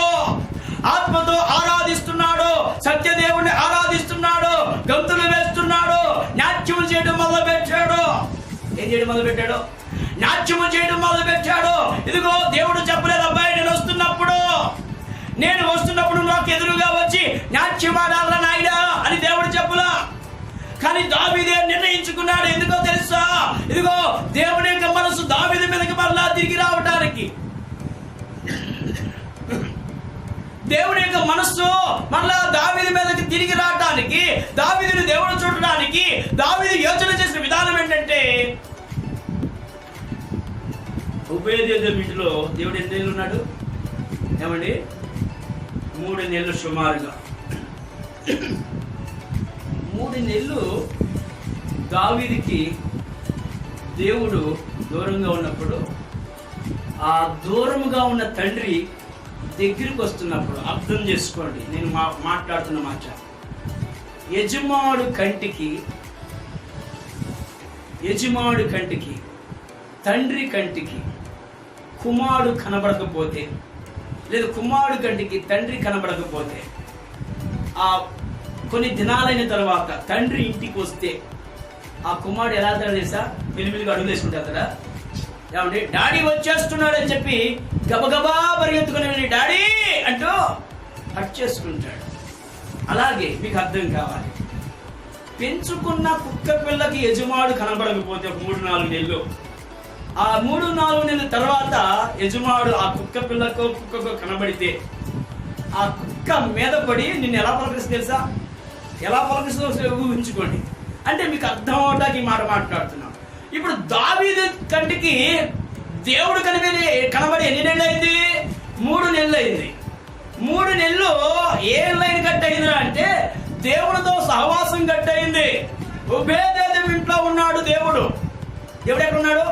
ఆత్మతో ఆరాధిస్తున్నాడు, సత్యదేవుని ఆరాధిస్తున్నాడు, గంతులు వేస్తున్నాడు, నాట్యం చేయడం మొదలు పెట్టాడు. ఏం చేయడం మొదలు పెట్టాడు? నాట్యము చేయడం మొదలు పెట్టాడు. ఇదిగో దేవుడు చెప్పలేదు, అబ్బాయి నేను వస్తున్నప్పుడు నాకు ఎదురుగా వచ్చి నాట్యం ఆడాలా నాయుడా అని దేవుడు చెప్పలా. కానీ దావీదే నిర్ణయించుకున్నాడు. ఎందుకో తెలుసా? ఇదిగో దేవుని యొక్క మనసు దావీదు మీదకి మరలా తిరిగి రావడానికి, దేవుని యొక్క మనస్సు మరలా దావీదు మీదకి తిరిగి రావడానికి, దావీదుని దేవుడు చూడడానికి దావీదు యోచన చేసిన విధానం ఏంటంటే, ఉభయదేవుని ఇంటిలో దేవుడు ఎన్ని నెలలు ఉన్నాడు? ఏమండి? 3 నెలలు సుమారుగా. 3 నెలలు దావీదుకి దేవుడు దూరంగా ఉన్నప్పుడు, ఆ దూరముగా ఉన్న తండ్రి దగ్గరికి వస్తున్నప్పుడు, అర్థం చేసుకోండి నేను మాట్లాడుతున్న మాట, యజమానుడు కంటికి తండ్రి కంటికి కుమారుడు కనబడకపోతే, లేదు కుమారుడు కంటికి తండ్రి కనబడకపోతే, ఆ కొన్ని దినాలైన తర్వాత తండ్రి ఇంటికి వస్తే ఆ కుమారుడు ఎలా తెలుసా? మిలిమిలిగా అడుగులు వేసుకుంటారా? ఏమంటే డాడీ వచ్చేస్తున్నాడు అని చెప్పి గబగబా పరిగెత్తుకుని వెళ్ళి డాడీ అంటూ హట్ చేసుకుంటాడు. అలాగే మీకు అర్థం కావాలి, పెంచుకున్న కుక్క పిల్లకి యజమానుడు కనబడకపోతే 3-4 నెలలు, ఆ 3-4 నెలల తర్వాత యజమానుడు ఆ కుక్క కుక్కకు కనబడితే, ఆ కుక్క మీద పడి నిన్ను ఎలా పలకరిస్తుంది తెలుసా? ఎలా పలకరిస్తుందో ఊహించుకోండి. అంటే మీకు అర్థం అవడానికి ఈ మాట మాట్లాడుతున్నాం. ఇప్పుడు దావీదు కంటికి దేవుడు కనబడి ఎన్ని నెలలు అయింది? 3 నెలలు అయింది. 3 నెలలు ఏ లైన్ కట్ అయింది అంటే దేవుడితో సహవాసం కట్ అయింది. ఉభయదేవుని ఇంట్లో ఉన్నాడు దేవుడు. దేవుడు ఎక్కడ ఉన్నాడు?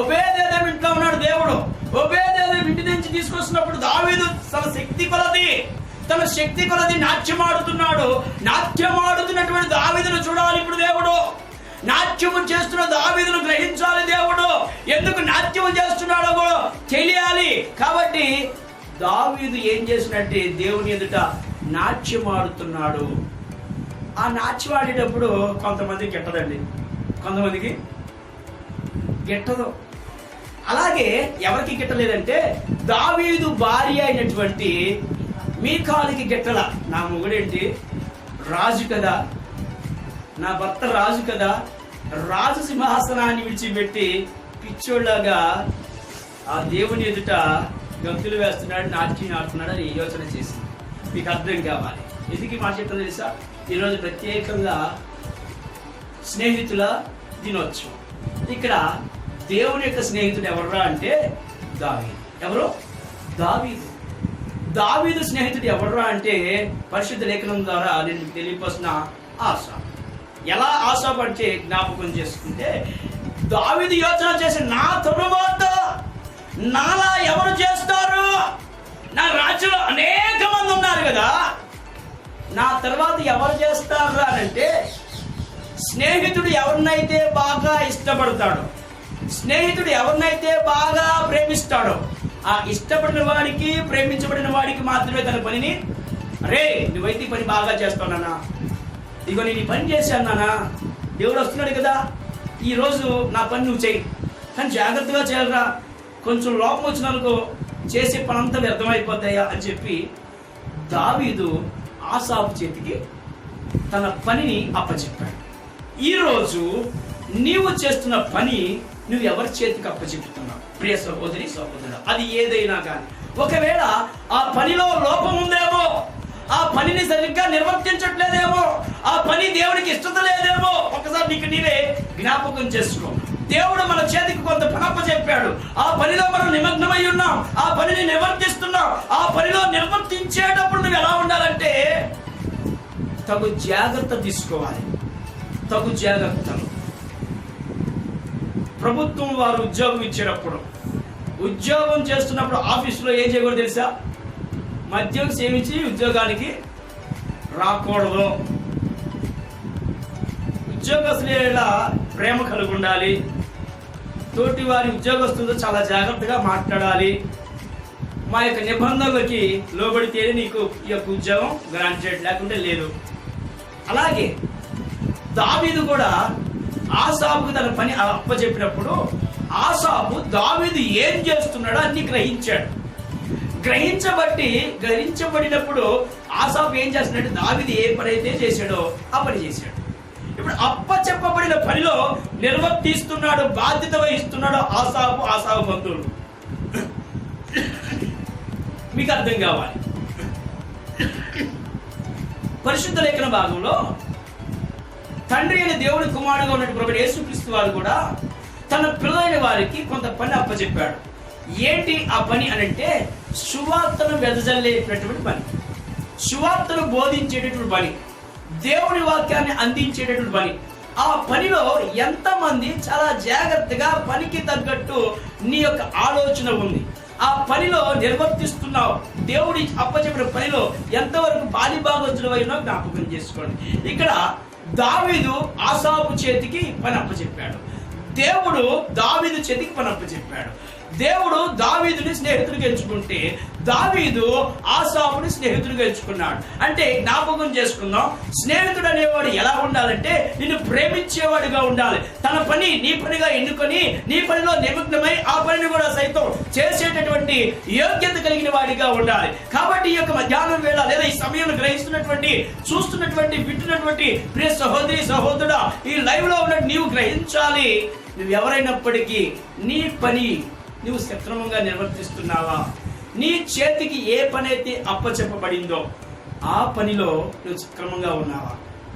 ఉభయదేవుని ఇంట్లో ఉన్నాడు దేవుడు. ఉభయదేవుని ఇంటి నుంచి తీసుకొస్తున్నప్పుడు దావీదు తన శక్తి కొలది నాట్యమాడుతున్నాడు. నాట్యమాడుతున్నటువంటి దావీదును చూడాలి ఇప్పుడు దేవుడు. నాట్యము చేస్తున్న దావీదును గ్రహించాలి దేవుడు. ఎందుకు నాట్యము చేస్తున్నాడో కూడా తెలియాలి. కాబట్టి దావీదు ఏం చేసినట్టే దేవుని ఎదుట నాట్యమాడుతున్నాడు. ఆ నాట్యం ఆడేటప్పుడు కొంతమందికి గిట్టదండి, కొంతమందికి గిట్టదు. అలాగే ఎవరికి గిట్టలేదంటే దావీదు భార్య అయినటువంటి మీకాలుకి గిట్టల. నా మొగుడేంటి? రాజు కదా, నా భర్త రాజు కదా, రాజు సింహాసనాన్ని విడిచిపెట్టి పిచ్చోళ్ళగా ఆ దేవుని ఎదుట గంతులు వేస్తున్నాడు, నాట్యం ఆడుతున్నాడు అని యోచన చేసింది. మీకు అర్థం కావాలి. ఎందుకు మాట చెప్తాను తెలుసా? ఈరోజు ప్రత్యేకంగా స్నేహితుల దినోత్సవం. ఇక్కడ దేవుని యొక్క స్నేహితుడు ఎవర్రా అంటే దావీదు. ఎవరు? దావీదు. దావీదు స్నేహితుడు ఎవర్రా అంటే పరిశుద్ధ లేఖనం ద్వారా నేను తెలియపరిచిన ఆశా. ఎలా ఆశపడితే జ్ఞాపకం చేసుకుంటే దావీదు యోచన చేసి నా తరువాత నాలా ఎవరు చేస్తారు? నా రాజ్యంలో అనేక మంది ఉన్నారు కదా, నా తర్వాత ఎవరు చేస్తారు అని అంటే స్నేహితుడు ఎవరినైతే బాగా ఇష్టపడతాడో, స్నేహితుడు ఎవరినైతే బాగా ప్రేమిస్తాడో, ఆ ఇష్టపడిన వాడికి ప్రేమించబడిన వాడికి మాత్రమే తన పనిని, అరే నువ్వైతే పని బాగా చేస్తావు నాన్న, ఇగో నేను ఈ పని చేశాను నాన్న, దేవుడు వస్తున్నాడు కదా, ఈరోజు నా పని నువ్వు చెయ్యి, కానీ జాగ్రత్తగా చేయాలరా, కొంచెం లోపం వచ్చినందుకు చేసే పనంతా వ్యర్థమైపోతాయా అని చెప్పి దావీదు ఆసాపు చేతికి తన పనిని అప్పచెప్పాడు. ఈరోజు నీవు చేస్తున్న పని నువ్వు ఎవరి చేతికి అప్పచెప్పుతున్నావు? ప్రియ సహోదరి సహోదరుడు, అది ఏదైనా కానీ ఒకవేళ ఆ పనిలో లోపం ఉందేమో, ఆ పనిని సరిగ్గా నిర్వర్తించట్లేదేమో, ఆ పని దేవుడికి ఇష్టత లేదేమో, ఒకసారి నీకు నీవే జ్ఞాపకం చేసుకో. దేవుడు మన చేతికి కొంత పని అప్పచెప్పాడు, ఆ పనిలో మనం నిమగ్నమై ఉన్నాం, ఆ పనిని నిర్వర్తిస్తున్నాం. ఆ పనిలో నిర్వర్తించేటప్పుడు నువ్వు ఎలా ఉండాలంటే తగు జాగ్రత్త తీసుకోవాలి. తగు జాగ్రత్తలు ప్రభుత్వం వారు ఉద్యోగం ఇచ్చేటప్పుడు, ఉద్యోగం చేస్తున్నప్పుడు ఆఫీసులో ఏం చేయకూడదు తెలుసా? మద్యం సేవించి ఉద్యోగానికి రాకూడదు. ఉద్యోగస్తుల ప్రేమ కలిగి ఉండాలి. తోటి వారి ఉద్యోగస్తులతో చాలా జాగ్రత్తగా మాట్లాడాలి. మా యొక్క నిబంధనలకి లోబడితేనే నీకు ఈ యొక్క ఉద్యోగం గ్రాంటెడ్, లేకుంటే లేదు. అలాగే దావీదు కూడా ఆసాపుకు తన పని అప్పచెప్పినప్పుడు ఆసాపు దావీదు ఏం చేస్తున్నాడో అన్ని గ్రహించాడు. గ్రహించబడినప్పుడు ఆసాపు ఏం చేస్తున్నాడు? దావీదు ఏ పని అయితే చేశాడో ఆ పని చేశాడు. ఇప్పుడు అప్పచెప్పబడిన పనిలో నిర్వర్తిస్తున్నాడు, బాధ్యత వహిస్తున్నాడు ఆసాపు బంధువులు. మీకు అర్థం కావాలి. పరిశుద్ధ లేఖన భాగంలో తండ్రి అయిన దేవుడి కుమారుడుగా ఉన్నట్టు ప్రభువు యేసుక్రీస్తు వారు కూడా తన పిల్లలైన వారికి కొంత పని అప్పచెప్పాడు. ఏంటి ఆ పని అనంటే సువార్తను వెదజల్లేటటువంటి పని, సువార్తను బోధించేటటువంటి పని, దేవుని వాక్యాన్ని అందించేటటువంటి పని. ఆ పనిలో ఎంతమంది చాలా జాగ్రత్తగా పనికి తగ్గట్టు నీ యొక్క ఆలోచన ఉంది, ఆ పనిలో నిర్వర్తిస్తున్నావు, దేవుడి అప్పచెప్పిన పనిలో ఎంతవరకు బాలిభాగస్తులైనా జ్ఞాపకం చేసుకోండి. ఇక్కడ దావీదు ఆసాపు చేతికి పని అప్పచెప్పాడు, దేవుడు దావీదు చేతికి పని అప్పచెప్పాడు. దేవుడు దావీదుని స్నేహితుడిగా ఎంచుకుంటే దావీదు ఆసాపుని స్నేహితుడిగా ఎంచుకున్నాడు. అంటే జ్ఞాపకం చేసుకుందాం, స్నేహితుడు అనేవాడు ఎలా ఉండాలంటే నిన్ను ప్రేమించేవాడిగా ఉండాలి. తన పని నీ పనిగా ఎన్నుకొని నీ పనిలో నిమగ్నమై ఆ పనిని కూడా సైతం చేసేటటువంటి యోగ్యత కలిగిన వాడిగా ఉండాలి. కాబట్టి ఈ యొక్క మధ్యాహ్నం వేళ లేదా ఈ సమయంలో గ్రహిస్తున్నటువంటి, చూస్తున్నటువంటి, వింటున్నటువంటి ప్రియ సహోదరి సహోదరుడా, ఈ లైవ్ లో ఉన్న నీవు గ్రహించాలి, నువ్వు ఎవరైనప్పటికీ నీ పని నువ్వు సక్రమంగా నిర్వర్తిస్తున్నావా? నీ చేతికి ఏ పని అయితే అప్పచెప్పబడిందో ఆ పనిలో నువ్వు సక్రమంగా ఉన్నావా?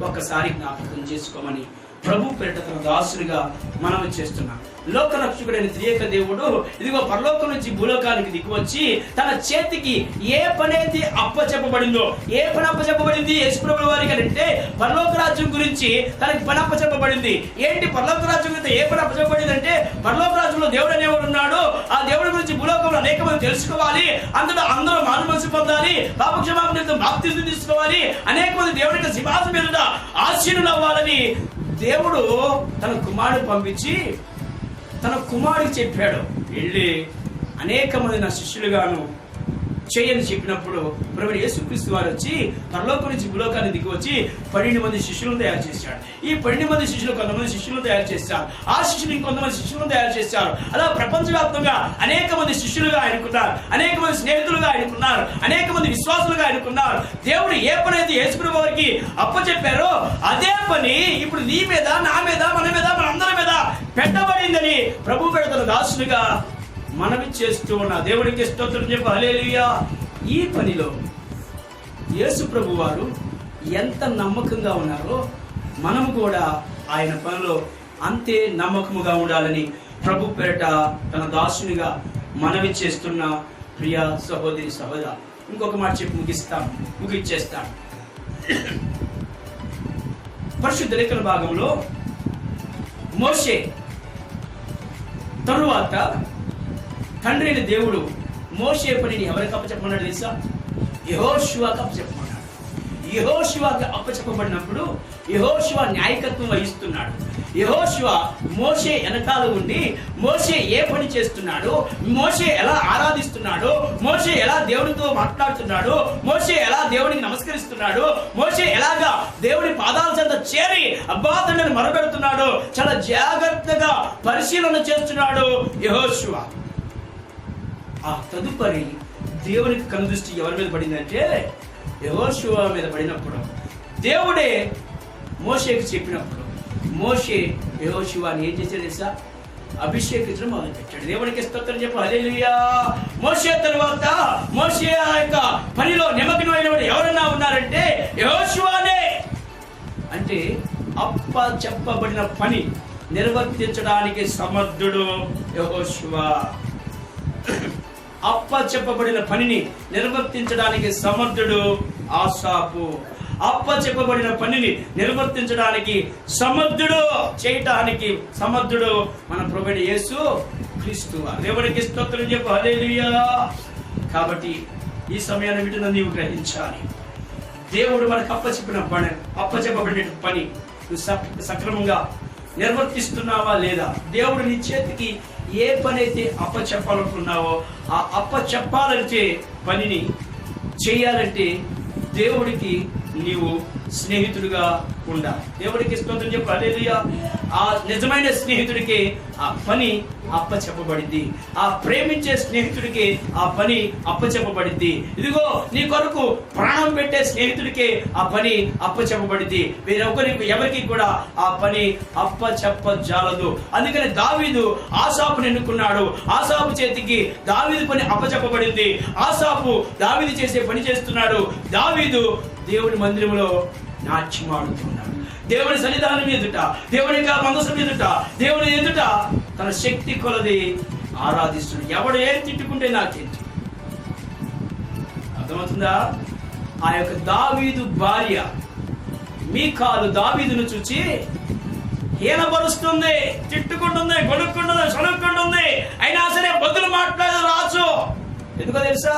ఒక్కసారి జ్ఞాపకం చేసుకోమని ప్రభు పేరిట తన దాసుడిగా మనం చేస్తున్నాం. లోకరక్షకుడైన త్రియేక దేవుడు ఇదిగో పరలోకం నుంచి భూలోకానికి దిగివచ్చి తన చేతికి ఏ పని అయితే అప్పచెప్పబడిందో, ఏ పని అప్పచెప్పబడింది యేసుప్రభుల వారికి అంటే పరలోక రాజ్యం గురించి తనకి పని అప్పచెప్పబడింది. ఏంటి పరలోక రాజ్యం గురించి ఏ పని అప్పచెప్పబడింది అంటే పరలోక రాజ్యంలో దేవుడు అనేవాడు ఉన్నాడు, ఆ దేవుడి గురించి భూలోకంలో అనేక మంది తెలుసుకోవాలి, అందరూ మారు మనసు పొందాలి, పాపక్షమాపణ బాప్తిజం తీసుకోవాలి, అనేక మంది దేవుడి యొక్క సింహాసనం మీద ఆశీనులు అవ్వాలని దేవుడు తన కుమారుడు పంపించి తన కుమారుడికి చెప్పాడు, వెళ్ళి అనేక మంది నా శిష్యులుగాను చేయని చెప్పినప్పుడు ప్రభువు యేసుక్రీస్తు వారు వచ్చి పరలోకం నుంచి భూలోకాన్ని దిగి వచ్చి 12 మంది శిష్యులను తయారు చేశాడు. ఈ 12 మంది శిష్యులు కొంతమంది శిష్యులను తయారు చేశారు, ఆ శిష్యులు ఇంకొంతమంది శిష్యులను తయారు చేశారు. అలా ప్రపంచవ్యాప్తంగా అనేక మంది శిష్యులుగా ఆయనకున్నారు, అనేక మంది స్నేహితులుగా ఆయనకున్నారు, అనేక మంది విశ్వాసులుగా ఆయనకున్నారు. దేవుడు ఏ పని అయితే యేసుప్రభువు వారికి అప్పచెప్పారో అదే పని ఇప్పుడు నీ మీద, నా మీద, మన మీద, మనందరి మీద పెట్టబడిందని ప్రభు పెడతల దాసులుగా మనవి చేస్తూ ఉన్న దేవుడికి స్తోత్రం చెప్పు హల్లెలూయా. ఈ పనిలో యేసు ప్రభు వారు ఎంత నమ్మకంగా ఉన్నారో మనము కూడా ఆయన పనిలో అంతే నమ్మకముగా ఉండాలని ప్రభు పేరిట తన దాసునిగా మనవి చేస్తున్న ప్రియ సహోదరి సహోదర. ఇంకొక మాట చెప్పి ముగిచ్చేస్తాను. పరిశుద్ధ లేఖన భాగంలో మోషే తరువాత తండ్రి అయిన దేవుడు మోషే పనిని ఎవరికి అప్పచెప్పమన్నాడు తెలుసా? యెహోషువకు అప్పచెప్పమన్నాడు. యెహోషువకు అప్పచెప్పబడినప్పుడు యెహోషువ నాయకత్వం వహిస్తున్నాడు. యెహోషువ మోషే వెనకాల ఉండి మోషే ఏ పని చేస్తున్నాడు, మోషే ఎలా ఆరాధిస్తున్నాడు, మోషే ఎలా దేవునితో మాట్లాడుతున్నాడు, మోషే ఎలా దేవునికి నమస్కరిస్తున్నాడు, మోషే ఎలాగా దేవుని పాదాల చెంత చేరి అబ్బా తండ్రిని మొరపెడుతున్నాడు, చాలా జాగ్రత్తగా పరిశీలన చేస్తున్నాడు యెహోషువ. ఆ తదుపరి దేవునికి కనుదృష్టి ఎవరి మీద పడిందంటే యెహోషువ మీద పడినప్పుడు దేవుడే మోషేకి చెప్పినప్పుడు మోషే యెహోషువని ఏం చేశాడు తెలుసా? అభిషేకించడం మొదలుపెట్టాడు. దేవునికి స్తోత్రం చెప్పు. హల్లెలూయా. మోషే తర్వాత మోషే యొక్క పనిలో నిమగ్నమైన వాడు ఎవరన్నా ఉన్నారంటే యెహోషువనే. అంటే అప్ప చెప్పబడిన పని నిర్వర్తించడానికి సమర్థుడు యెహోషువ. అప్ప చెప్పబడిన పనిని నిర్వర్తించడానికి సమర్థుడు ఆసాపు. అప్ప చెప్పబడిన పనిని నిర్వర్తించడానికి సమర్థుడు, చేయటానికి సమర్థుడు మన ప్రభువైన యేసు క్రీస్తు. దేవునికి స్తోత్రం చెప్పు. హల్లెలూయా. కాబట్టి ఈ సమయాన్ని వీటిని నీవు గ్రహించాలి. దేవుడు మనకు అప్పచెప్పబడిన పని సక్రమంగా నిర్వర్తిస్తున్నావా లేదా? దేవుడు నీ చేతికి ఏ పని అయితే అప్పచెప్పాలనుకున్నావో ఆ అప్పచెప్పాలంటే పనిని చేయాలంటే దేవుడికి నీవు స్నేహితుడిగా ఉండాలి. దేవుడికి స్తోత్రం చెప్పు. హల్లెలూయా. ఆ నిజమైన స్నేహితుడికి ఆ పని అప్పచెప్పబడింది. ఆ ప్రేమించే స్నేహితుడికి ఆ పని అప్పచెప్పబడింది. ఇదిగో నీ కొరకు ప్రాణం పెట్టే స్నేహితుడికి ఆ పని అప్పచెప్పబడింది. ఎవరికి కూడా ఆ పని అప్పచెప్పజాలదు. అందుకని దావీదు ఆసాపుని ఎన్నుకున్నాడు. ఆసాపు చేతికి దావీదు పని అప్పచెప్పబడింది. ఆసాపు దావీదు చేసే పని చేస్తున్నాడు. దావీదు దేవుని మందిరంలో నాట్యమాడుతున్నాడు. దేవుని సన్నిధానం ఎదుట, దేవుని మందసం ఎదుట, దేవుని ఎదుట తన శక్తి కొలది ఆరాధిస్తున్నాడు. ఎవడు ఏం తిట్టుకుంటే నాకేంటి? అర్థమవుతుందా? ఆ యొక్క దావీదు భార్య మీకాలు దావీదును చూచి హీనపరుస్తుంది, తిట్టుకుంటుంది, కొనుక్కుంటుంది, సొనుక్కుంటుంది. అయినా సరే బదులు మాట్లాడే రాజు. ఎందుకో తెలుసా?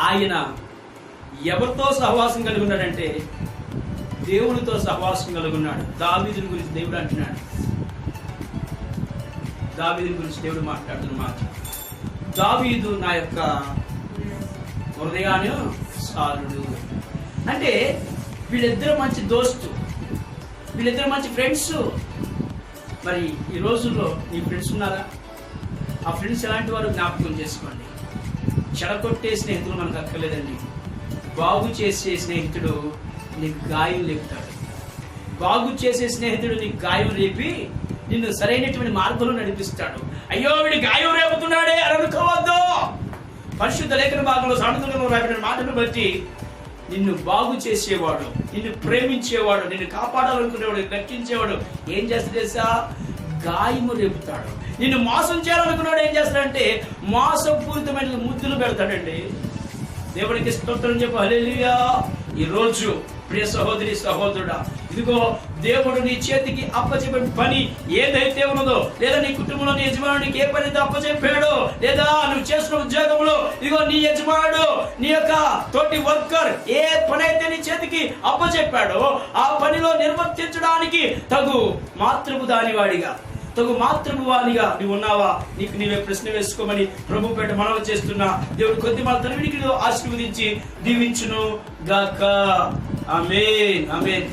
ఆయన ఎవరితో సహవాసం కలిగి ఉన్నాడంటే దేవునితో సహవాసం కలిగి ఉన్నాడు. దావీదుని గురించి దేవుడు అంటున్నాడు. దావీదుని గురించి దేవుడు మాట్లాడుతున్న మాట, దావీదు నా యొక్క హృదయానుసారుడు. అంటే వీళ్ళిద్దరు మంచి దోస్తు, వీళ్ళిద్దరు మంచి ఫ్రెండ్స్. మరి ఈ రోజుల్లో నీ ఫ్రెండ్స్ ఉన్నారా? ఆ ఫ్రెండ్స్ ఎలాంటి వారు జ్ఞాపకం చేసుకోండి. చెడగొట్టే స్నేహితులు మనకు అక్కర్లేదండి. బాగు చేసే స్నేహితుడు నీకు గాయం లేపుతాడు. బాగు చేసే స్నేహితుడు నీకు గాయం రేపి నిన్ను సరైనటువంటి మార్గంలో నడిపిస్తాడు. అయ్యో వీడి గాయం రేపుతున్నాడే అని అనుకోవద్దు. పరిశుద్ధ లేఖన భాగంలో సామెతలలో రాబడిన మాటను బట్టి నిన్ను బాగు చేసేవాడు, నిన్ను ప్రేమించేవాడు, నిన్ను కాపాడాలనుకునేవాడు, రక్షించేవాడు ఏం చేస్తా? గాయము రేపుతాడు. నిన్ను మోసం చేయాలనుకున్నాడు ఏం చేస్తాడంటే మోసపూరితమైన ముద్దులు పెడతాడండి. దేవునికి స్తోత్రం చెప్పు. హల్లెలూయా. ఈ రోజు ప్రియ సహోదరి సహోదరుడా, ఇదిగో దేవుడు నీ చేతికి అప్పచెప్పిన పని ఏదైతే ఉన్నదో, లేదా నీ కుటుంబంలో నీ యజమానుడికి ఏ పని అయితే అప్పచెప్పాడో, లేదా నువ్వు చేస్తున్న ఉద్యోగంలో ఇదిగో నీ యజమానుడు నీ యొక్క తోటి వర్కర్ ఏ పని అయితే నీ చేతికి అప్పచెప్పాడో ఆ పనిలో నిర్వర్తించడానికి తగు మాతృపు దానివాడిగా, తగు మాతృభువానిగా నువ్వు ఉన్నావా? నీకు నీవే ప్రశ్న వేసుకోమని ప్రభు పేట మనవి చేస్తున్నా. దేవుడు కొద్ది మన తన వినికిడిలో ఆశీర్వదించి దీవించును గాక. ఆమేన్, ఆమేన్.